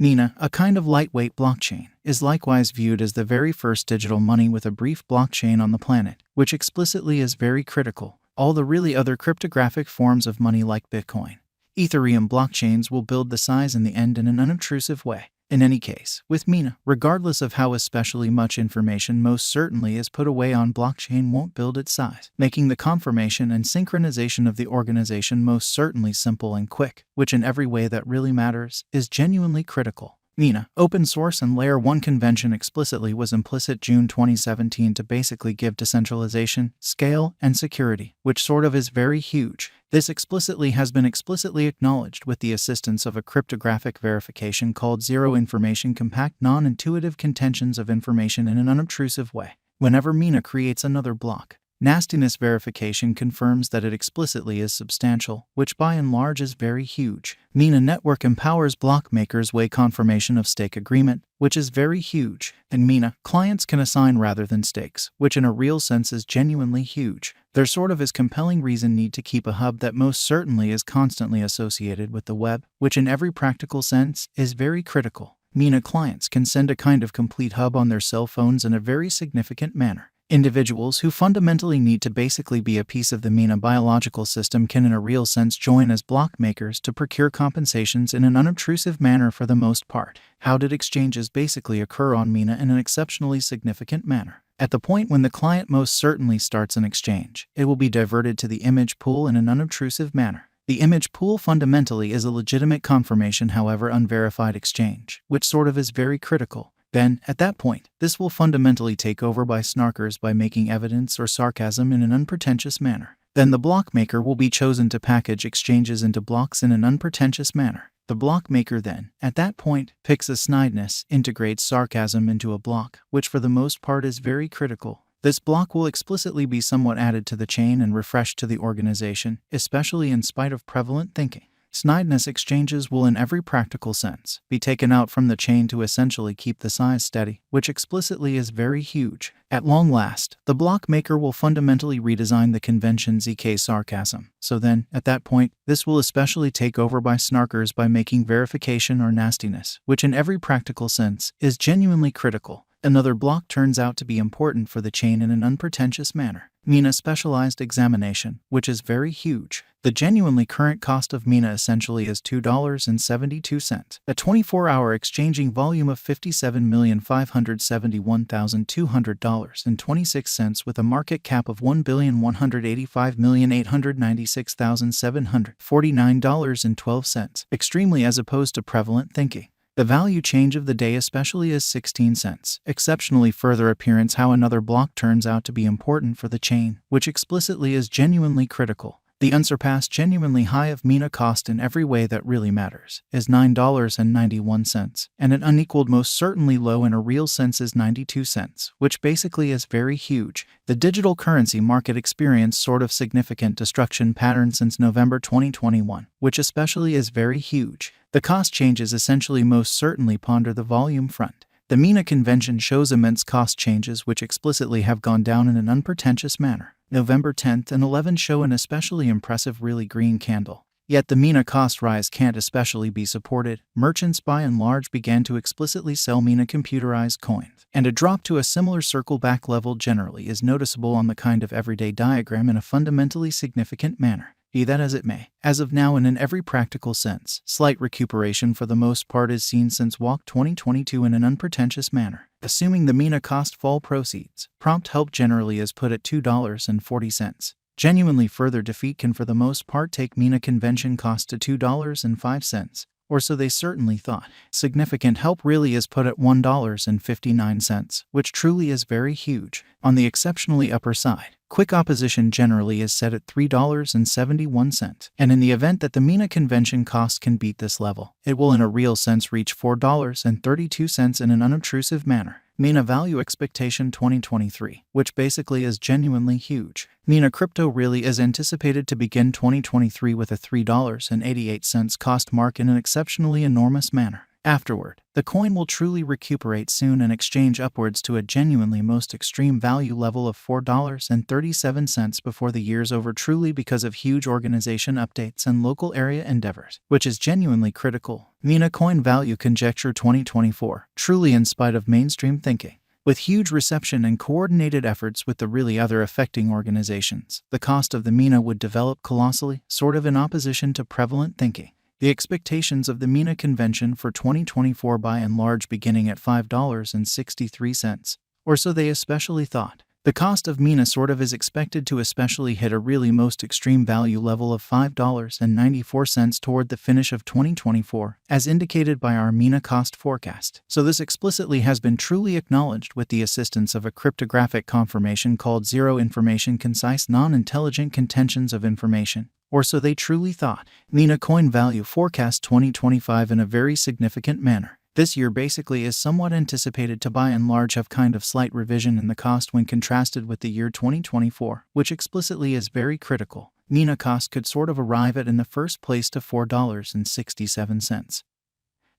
Mina, a kind of lightweight blockchain, is likewise viewed as the very first digital money with a brief blockchain on the planet, which explicitly is very critical. All the really other cryptographic forms of money like Bitcoin, Ethereum blockchains will build the size in the end in an unobtrusive way. In any case, with Mina, regardless of how especially much information most certainly is put away on blockchain won't build its size, making the confirmation and synchronization of the organization most certainly simple and quick, which in every way that really matters, is genuinely critical. Mina, open source and layer 1 convention explicitly was implicit June 2017 to basically give decentralization, scale, and security, which sort of is very huge. This explicitly has been explicitly acknowledged with the assistance of a cryptographic verification called Zero Information Compact non-intuitive contentions of information in an unobtrusive way. Whenever Mina creates another block, nastiness verification confirms that it explicitly is substantial, which by and large is very huge. Mina network empowers block makers way confirmation of stake agreement, which is very huge. And Mina, clients can assign rather than stakes, which in a real sense is genuinely huge. There sort of is compelling reason need to keep a hub that most certainly is constantly associated with the web, which in every practical sense is very critical. Mina clients can send a kind of complete hub on their cell phones in a very significant manner. Individuals who fundamentally need to basically be a piece of the Mina biological system can in a real sense join as block makers to procure compensations in an unobtrusive manner for the most part. How did exchanges basically occur on Mina in an exceptionally significant manner? At the point when the client most certainly starts an exchange, it will be diverted to the image pool in an unobtrusive manner. The image pool fundamentally is a legitimate confirmation, however unverified exchange, which sort of is very critical. Then, at that point, this will fundamentally take over by snarkers by making evidence or sarcasm in an unpretentious manner. Then the block maker will be chosen to package exchanges into blocks in an unpretentious manner. The block maker then, at that point, picks a snideness, integrates sarcasm into a block, which for the most part is very critical. This block will explicitly be somewhat added to the chain and refreshed to the organization, especially in spite of prevalent thinking. Snideness exchanges will in every practical sense be taken out from the chain to essentially keep the size steady, which explicitly is very huge. At long last, the block maker will fundamentally redesign the convention ZK sarcasm. So then, at that point, this will especially take over by snarkers by making verification or nastiness, which in every practical sense is genuinely critical. Another block turns out to be important for the chain in an unpretentious manner. Mina specialized examination, which is very huge. The genuinely current cost of Mina essentially is $2.72, a 24-hour exchanging volume of $57,571,200.26 with a market cap of $1,185,896,749.12, extremely as opposed to prevalent thinking. The value change of the day especially is 16 cents. Exceptionally further appearance how another block turns out to be important for the chain, which explicitly is genuinely critical. The unsurpassed genuinely high of Mina cost in every way that really matters is $9.91, and an unequaled most certainly low in a real sense is 92 cents, which basically is very huge. The digital currency market experienced sort of significant destruction pattern since November 2021, which especially is very huge. The cost changes essentially most certainly ponder the volume front. The Mina convention shows immense cost changes which explicitly have gone down in an unpretentious manner. November 10th and 11th show an especially impressive really green candle. Yet the Mina cost rise can't especially be supported. Merchants by and large began to explicitly sell Mina computerized coins, and a drop to a similar circle back level generally is noticeable on the kind of everyday diagram in a fundamentally significant manner. Be that as it may, as of now and in every practical sense, slight recuperation for the most part is seen since WAC 2022 in an unpretentious manner. Assuming the Mina cost fall proceeds, prompt help generally is put at $2.40. Genuinely further defeat can for the most part take Mina convention cost to $2.05, or so they certainly thought. Significant help really is put at $1.59, which truly is very huge. On the exceptionally upper side, quick opposition generally is set at $3.71, and in the event that the Mina convention cost can beat this level, it will in a real sense reach $4.32 in an unobtrusive manner. Mina Value Expectation 2023, which basically is genuinely huge. Mina Crypto really is anticipated to begin 2023 with a $3.88 cost mark in an exceptionally enormous manner. Afterward, the coin will truly recuperate soon and exchange upwards to a genuinely most extreme value level of $4.37 before the year's over, truly because of huge organization updates and local area endeavors, which is genuinely critical. Mina coin value conjecture 2024, truly in spite of mainstream thinking. With huge reception and coordinated efforts with the really other affecting organizations, the cost of the Mina would develop colossally, sort of in opposition to prevalent thinking. The expectations of the Mina convention for 2024 by and large beginning at $5.63, or so they especially thought. The cost of Mina sort of is expected to especially hit a really most extreme value level of $5.94 toward the finish of 2024, as indicated by our Mina cost forecast. So this explicitly has been truly acknowledged with the assistance of a cryptographic confirmation called zero information concise non-intelligent contentions of information. Or so they truly thought. Mina coin value forecast 2025 in a very significant manner. This year basically is somewhat anticipated to by and large have kind of slight revision in the cost when contrasted with the year 2024, which explicitly is very critical. Mina cost could sort of arrive at in the first place to $4.67.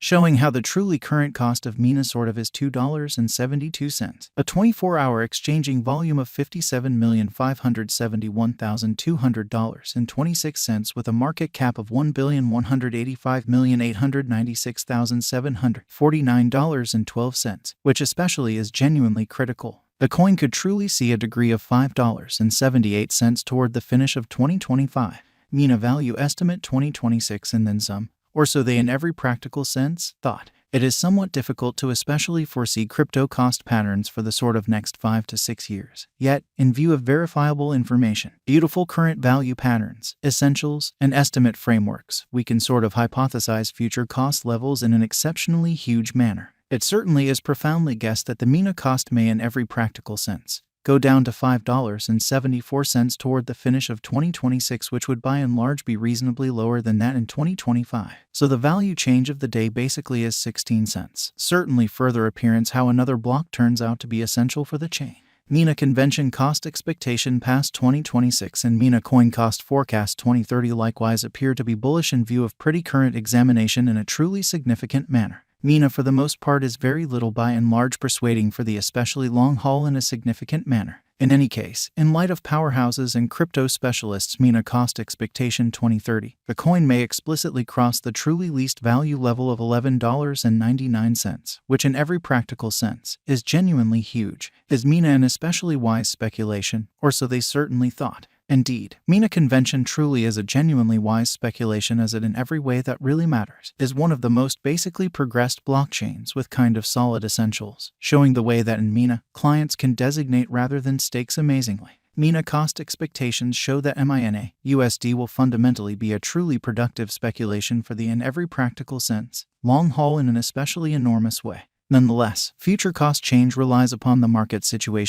Showing how the truly current cost of Mina sort of is $2.72. A 24-hour exchanging volume of $57,571,200.26 with a market cap of $1,185,896,749.12, which especially is genuinely critical. The coin could truly see a degree of $5.78 toward the finish of 2025. Mina value estimate 2026 and then some. Or so they in every practical sense thought. It is somewhat difficult to especially foresee crypto cost patterns for the sort of next 5 to 6 years. Yet, in view of verifiable information, beautiful current value patterns, essentials, and estimate frameworks, we can sort of hypothesize future cost levels in an exceptionally huge manner. It certainly is profoundly guessed that the Mina cost may in every practical sense go down to $5.74 toward the finish of 2026, which would by and large be reasonably lower than that in 2025. So the value change of the day basically is 16 cents. Certainly further appearance how another block turns out to be essential for the chain. Mina convention cost expectation past 2026 and Mina coin cost forecast 2030 likewise appear to be bullish in view of pretty current examination in a truly significant manner. Mina for the most part is very little by and large persuading for the especially long haul in a significant manner. In any case, in light of powerhouses and crypto specialists' Mina cost expectation 2030, the coin may explicitly cross the truly least value level of $11.99, which in every practical sense is genuinely huge. Is Mina an especially wise speculation, or so they certainly thought? Indeed, Mina convention truly is a genuinely wise speculation as it in every way that really matters is one of the most basically progressed blockchains with kind of solid essentials, showing the way that in Mina, clients can designate rather than stakes amazingly. Mina cost expectations show that Mina USD will fundamentally be a truly productive speculation for the in every practical sense, long haul in an especially enormous way. Nonetheless, future cost change relies upon the market situation.